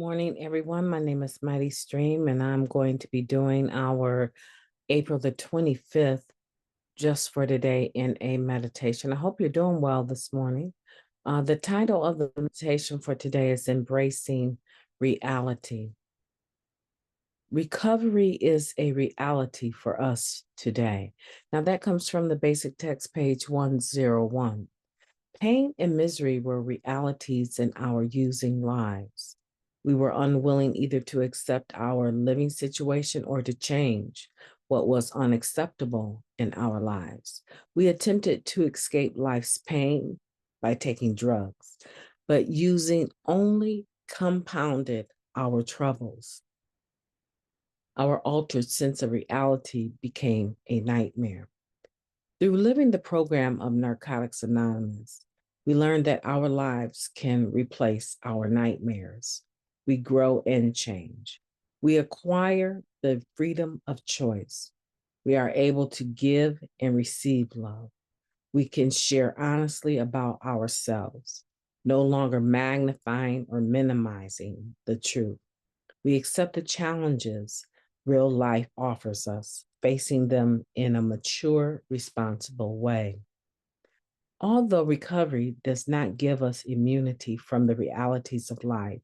Morning, everyone. My name is Mighty Stream, and I'm going to be doing our April the 25th just for today in a meditation. I hope you're doing well this morning. The title of the meditation for today is Embracing Reality. Recovery is a reality for us today. Now, that comes from the basic text, page 101. Pain and misery were realities in our using lives. We were unwilling either to accept our living situation or to change what was unacceptable in our lives. We attempted to escape life's pain by taking drugs, but using only compounded our troubles. Our altered sense of reality became a nightmare. Through living the program of Narcotics Anonymous, we learned that our lives can replace our nightmares. We grow and change. We acquire the freedom of choice. We are able to give and receive love. We can share honestly about ourselves, no longer magnifying or minimizing the truth. We accept the challenges real life offers us, facing them in a mature, responsible way. Although recovery does not give us immunity from the realities of life,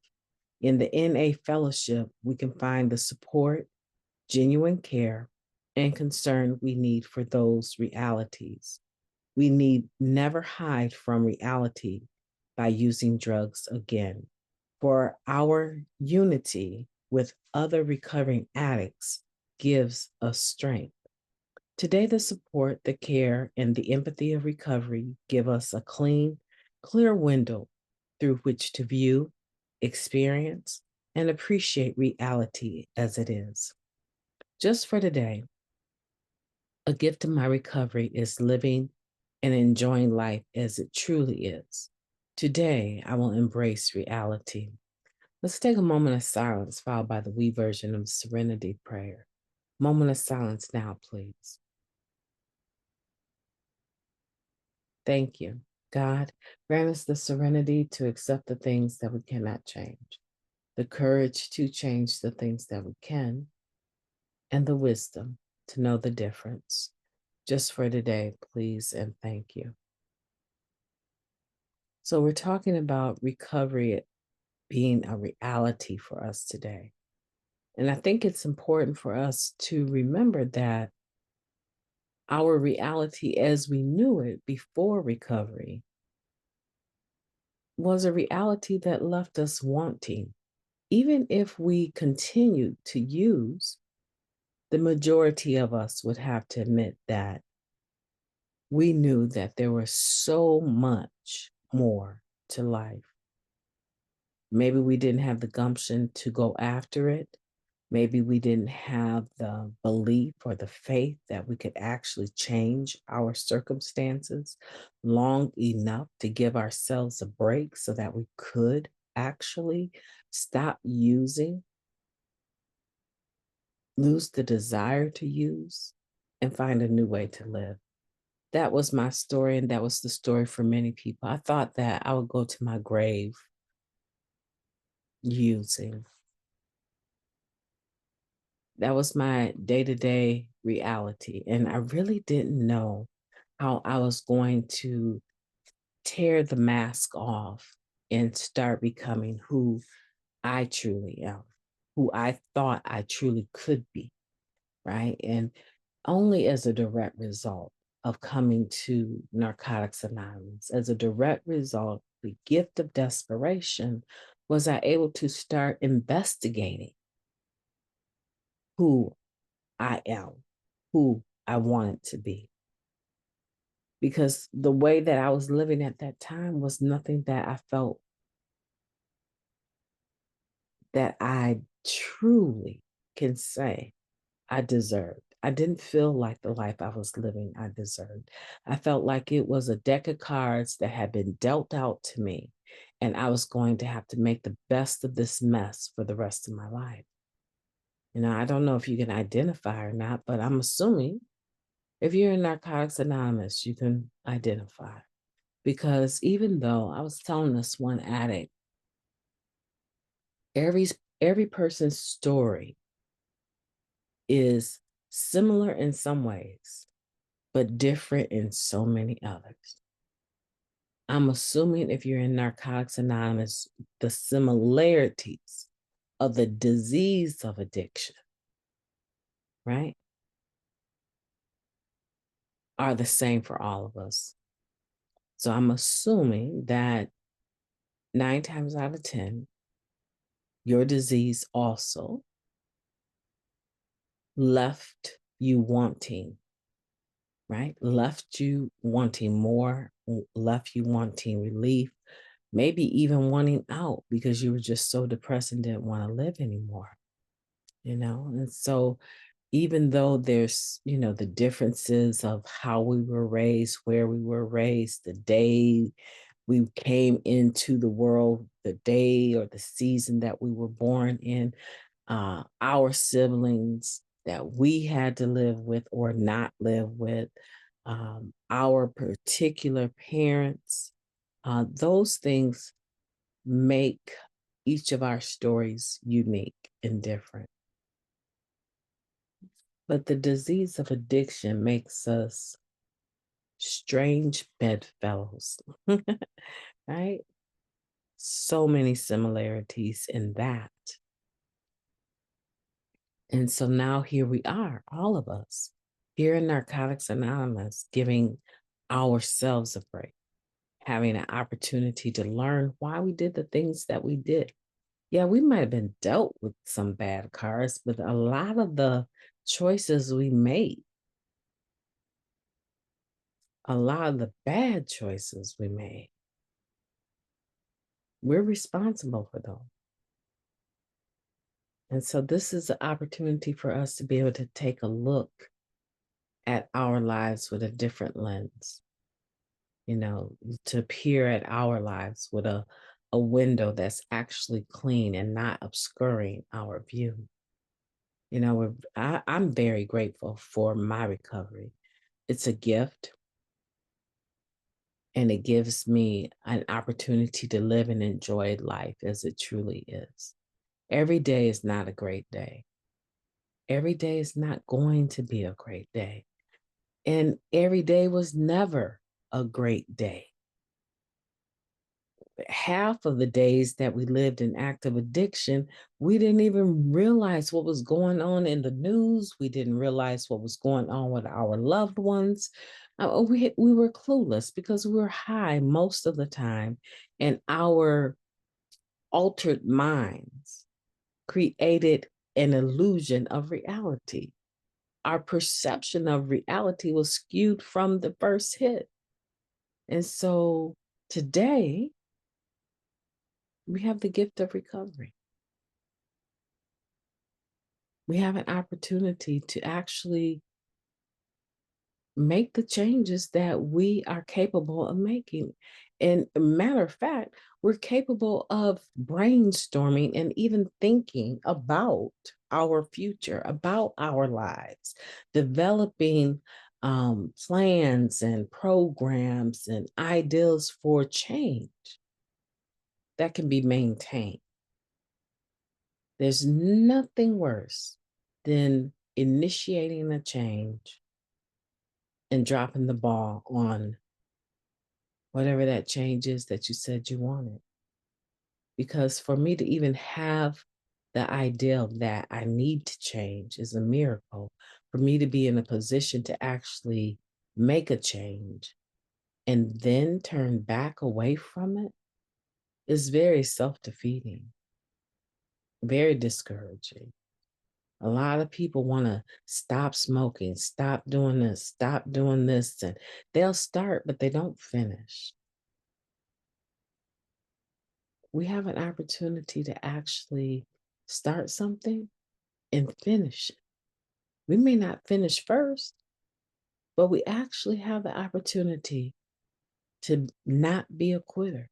in the NA fellowship, we can find the support, genuine care, and concern we need for those realities. We need never hide from reality by using drugs again. For our unity with other recovering addicts gives us strength. Today, the support, the care, and the empathy of recovery give us a clean, clear window through which to view, experience, and appreciate reality as it is. Just for today, a gift of my recovery is living and enjoying life as it truly is. Today, I will embrace reality. Let's take a moment of silence, followed by the we version of Serenity Prayer. Moment of silence now, please. Thank you. God, grant us the serenity to accept the things that we cannot change, the courage to change the things that we can, and the wisdom to know the difference. Just for today, please, and thank you. So, we're talking about recovery being a reality for us today. And I think it's important for us to remember that our reality as we knew it before recovery was a reality that left us wanting. Even if we continued to use, the majority of us would have to admit that we knew that there was so much more to life. Maybe we didn't have the gumption to go after it. Maybe we didn't have the belief or the faith that we could actually change our circumstances long enough to give ourselves a break so that we could actually stop using, lose the desire to use, and find a new way to live. That was my story, and that was the story for many people. I thought that I would go to my grave using. That was my day-to-day reality. And I really didn't know how I was going to tear the mask off and start becoming who I truly am, who I thought I truly could be, right? And only as a direct result of coming to Narcotics Anonymous, as a direct result, the gift of desperation, was I able to start investigating who I am, who I wanted to be. Because the way that I was living at that time was nothing that I felt that I truly can say I deserved. I didn't feel like the life I was living I deserved. I felt like it was a deck of cards that had been dealt out to me, and I was going to have to make the best of this mess for the rest of my life. You know, I don't know if you can identify or not, but I'm assuming if you're in Narcotics Anonymous, you can identify. Because even though I was telling this one addict, Every every person's story is similar in some ways, but different in so many others. I'm assuming if you're in Narcotics Anonymous, the similarities of the disease of addiction, right, are the same for all of us. So I'm assuming that 9 times out of 10, your disease also left you wanting, right? Left you wanting more, left you wanting relief, maybe even wanting out because you were just so depressed and didn't want to live anymore, And so, even though there's, the differences of how we were raised, where we were raised, the day we came into the world, the day or the season that we were born in, our siblings that we had to live with or not live with, our particular parents, those things make each of our stories unique and different. But the disease of addiction makes us strange bedfellows, right? So many similarities in that. And so now here we are, all of us, here in Narcotics Anonymous, giving ourselves a break, having an opportunity to learn why we did the things that we did. Yeah, we might have been dealt with some bad cards, but a lot of the choices we made, a lot of the bad choices we made, we're responsible for those. And so this is an opportunity for us to be able to take a look at our lives with a different lens, to peer at our lives with a window that's actually clean and not obscuring our view. I'm very grateful for my recovery. It's a gift, and it gives me an opportunity to live and enjoy life as it truly is. Every day is not a great day. Every day is not going to be a great day. And every day was never a great day. Half of the days that we lived in active addiction, we didn't even realize what was going on in the news. We didn't realize what was going on with our loved ones. We were clueless because we were high most of the time, and our altered minds created an illusion of reality. Our perception of reality was skewed from the first hit. And so today, we have the gift of recovery. We have an opportunity to actually make the changes that we are capable of making. And matter of fact, we're capable of brainstorming and even thinking about our future, about our lives, developing plans and programs and ideals for change that can be maintained. There's nothing worse than initiating a change and dropping the ball on whatever that change is that you said you wanted. Because for me to even have the idea of that I need to change is a miracle. For me to be in a position to actually make a change and then turn back away from it is very self-defeating, very discouraging. A lot of people want to stop smoking, stop doing this, and they'll start, but they don't finish. We have an opportunity to actually start something and finish it. We may not finish first, but we actually have the opportunity to not be a quitter,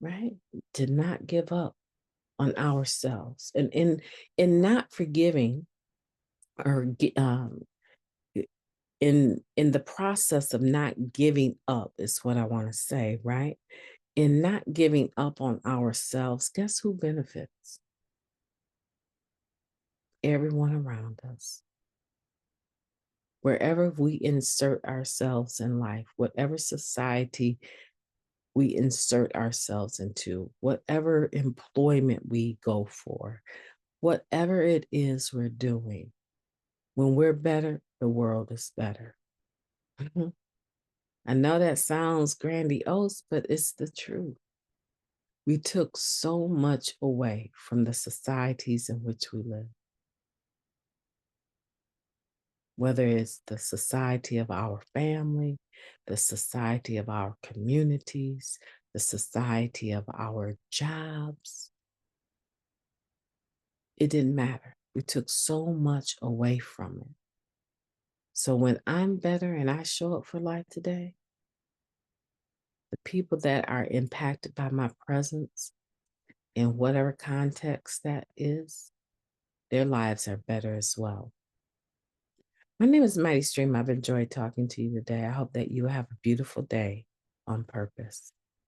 right? To not give up on ourselves, and in not forgiving or in the process of not giving up is what I want to say, right? In not giving up on ourselves, guess who benefits? Everyone around us. Wherever we insert ourselves in life, whatever society we insert ourselves into, whatever employment we go for, whatever it is we're doing, when we're better, the world is better. Mhm. I know that sounds grandiose, but it's the truth. We took so much away from the societies in which we live, whether it's the society of our family, the society of our communities, the society of our jobs. It didn't matter. We took so much away from it. So when I'm better and I show up for life today, the people that are impacted by my presence in whatever context that is, their lives are better as well. My name is Mighty Stream. I've enjoyed talking to you today. I hope that you have a beautiful day on purpose.